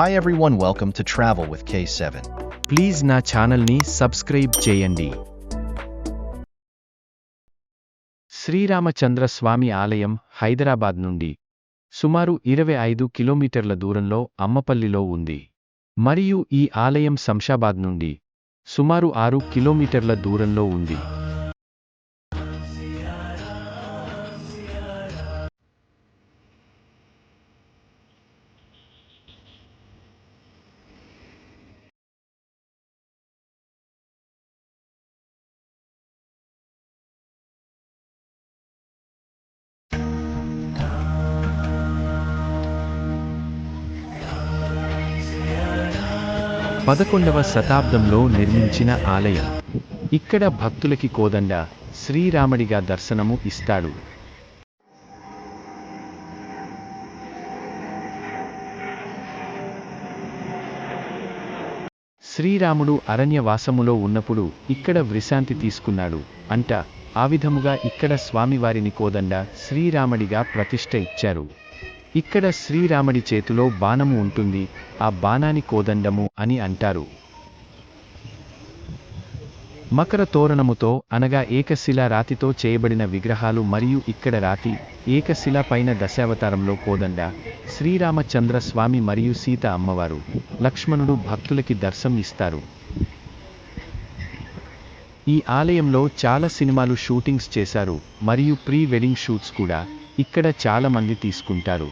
Hi everyone, welcome to Travel with K7. Please నా ఛానల్ని subscribe చేయండి. శ్రీరామచంద్ర స్వామి ఆలయం హైదరాబాద్ నుండి సుమారు 25 కిలోమీటర్ల దూరంలో అమ్మపల్లిలో ఉంది. మరియు ఈ ఆలయం శంషాబాద్ నుండి సుమారు 6 కిలోమీటర్ల దూరంలో ఉంది. పదకొండవ శతాబ్దంలో నిర్మించిన ఆలయం. ఇక్కడ భక్తులకి కోదండ శ్రీరాముడిగా దర్శనము ఇస్తాడు. శ్రీరాముడు అరణ్యవాసములో ఉన్నప్పుడు ఇక్కడ విశ్రాంతి తీసుకున్నాడు అంట. ఆ విధముగా ఇక్కడ స్వామివారిని కోదండ శ్రీరాముడిగా ప్రతిష్ఠ ఇచ్చారు. ఇక్కడ శ్రీరాముడి చేతిలో బాణము ఉంటుంది, ఆ బాణాన్ని కోదండము అని అంటారు. మకర తోరణముతో అనగా ఏకశిలా రాతితో చేయబడిన విగ్రహాలు మరియు ఇక్కడ రాతి ఏకశిల పైన దశావతారంలో కోదండ శ్రీరామచంద్ర స్వామి మరియు సీత అమ్మవారు లక్ష్మణుడు భక్తులకి దర్శనం ఇస్తారు. ఈ ఆలయంలో చాలా సినిమాలు షూటింగ్స్ చేశారు మరియు ప్రీ వెడ్డింగ్ షూట్స్ కూడా ఇక్కడ చాలా మంది తీసుకుంటారు.